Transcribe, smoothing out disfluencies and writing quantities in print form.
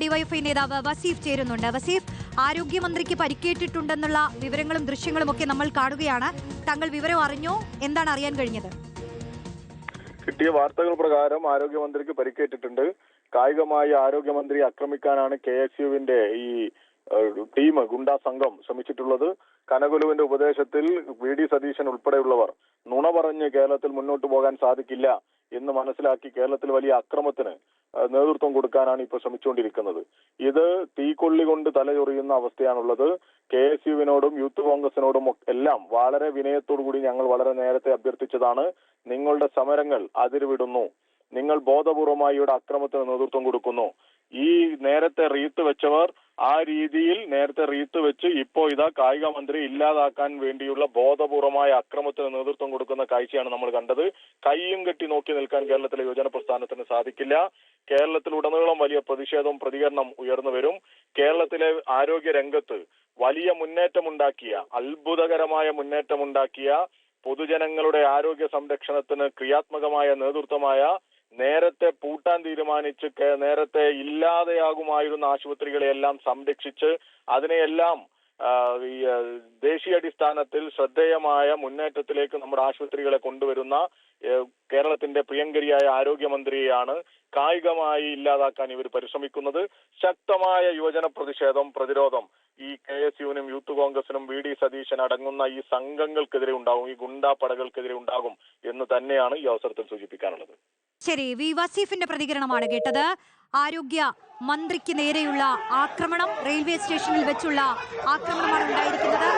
DYFI നേതാവ് വസീഫ് ചേരുന്നുണ്ട്. വസീഫ്, ആരോഗ്യമന്ത്രിക്ക് പരിക്കേറ്റിട്ടുണ്ടെന്നുള്ള വിവരങ്ങളും ദൃശ്യങ്ങളും ഒക്കെ നമ്മൾ കാണുകയാണ്. താങ്കൾ വിവരം അറിഞ്ഞോ? എന്താണ് അറിയാൻ കഴിഞ്ഞത്? കിട്ടിയ വാർത്തകൾ പ്രകാരം ആരോഗ്യമന്ത്രിക്ക് പരിക്കേറ്റിട്ടുണ്ട്. കായികമായി ആരോഗ്യമന്ത്രിയെ ആക്രമിക്കാനാണ് KSUവിന്റെ ഈ ടീം, ഗുണ്ടാ സംഘം ശ്രമിച്ചിട്ടുള്ളത്. കനകൊലുവിന്റെ ഉപദേശത്തിൽ VD സതീശൻ ഉൾപ്പെടെയുള്ളവർ നുണ പറഞ്ഞ് കേരളത്തിൽ മുന്നോട്ട് പോകാൻ സാധിക്കില്ല എന്ന് മനസ്സിലാക്കി കേരളത്തിൽ വലിയ അക്രമത്തിന് നേതൃത്വം കൊടുക്കാനാണ് ഇപ്പോൾ ശ്രമിച്ചുകൊണ്ടിരിക്കുന്നത്. ഇത് തീക്കൊള്ളി കൊണ്ട് തലചൊറിയുന്ന അവസ്ഥയാണുള്ളത്. KSUവിനോടും യൂത്ത് കോൺഗ്രസിനോടും എല്ലാം വളരെ വിനയത്തോടു കൂടി ഞങ്ങൾ വളരെ നേരത്തെ അഭ്യർത്ഥിച്ചതാണ്. നിങ്ങളുടെ സമരങ്ങൾ അതിരുവിടുന്നു, നിങ്ങൾ ബോധപൂർവമായി ഇവിടെ അക്രമത്തിന് നേതൃത്വം കൊടുക്കുന്നു. ഈ നേരത്തെ റീത്ത് വെച്ചവർ ആ രീതിയിൽ നേരത്തെ റീത്ത് വെച്ച് ഇപ്പോ ഇതാ കായിക മന്ത്രി ഇല്ലാതാക്കാൻ വേണ്ടിയുള്ള ബോധപൂർവമായ അക്രമത്തിന് നേതൃത്വം കൊടുക്കുന്ന കാഴ്ചയാണ് നമ്മൾ കണ്ടത്. കയ്യും കെട്ടി നോക്കി നിൽക്കാൻ കേരളത്തിലെ യുവജന പ്രസ്ഥാനത്തിന് സാധിക്കില്ല. കേരളത്തിലുടനീളം വലിയ പ്രതിഷേധവും പ്രതികരണം ഉയർന്നു വരും. കേരളത്തിലെ ആരോഗ്യ രംഗത്ത് വലിയ മുന്നേറ്റമുണ്ടാക്കിയ, അത്ഭുതകരമായ മുന്നേറ്റമുണ്ടാക്കിയ, പൊതുജനങ്ങളുടെ ആരോഗ്യ സംരക്ഷണത്തിന് ക്രിയാത്മകമായ നേതൃത്വമായ, നേരത്തെ പൂട്ടാൻ തീരുമാനിച്ച് നേരത്തെ ഇല്ലാതെയാകുമായിരുന്ന ആശുപത്രികളെയെല്ലാം സംരക്ഷിച്ച് അതിനെയെല്ലാം ദേശീയാടിസ്ഥാനത്തിൽ ശ്രദ്ധേയമായ മുന്നേറ്റത്തിലേക്ക് നമ്മുടെ ആശുപത്രികളെ കൊണ്ടുവരുന്ന കേരളത്തിന്റെ പ്രിയങ്കരിയായ ആരോഗ്യമന്ത്രിയെയാണ് കായികമായി ഇല്ലാതാക്കാൻ ഇവർ പരിശ്രമിക്കുന്നത്. ശക്തമായ യുവജന പ്രതിരോധം ഈ KSUവിനും യൂത്ത് കോൺഗ്രസിനും VD സതീശൻ അടങ്ങുന്ന ഈ സംഘങ്ങൾക്കെതിരെ ഉണ്ടാകും, ഈ ഗുണ്ടാപ്പടകൾക്കെതിരെ ഉണ്ടാകും എന്ന് തന്നെയാണ് ഈ അവസരത്തിൽ സൂചിപ്പിക്കാനുള്ളത്. ശരി, വസീഫിന്റെ പ്രതികരണമാണ് കേട്ടത്. ആരോഗ്യ മന്ത്രിക്ക് നേരെയുള്ള ആക്രമണം, റെയിൽവേ സ്റ്റേഷനിൽ വെച്ചുള്ള ആക്രമണമാണ് ഉണ്ടായിരിക്കുന്നത്.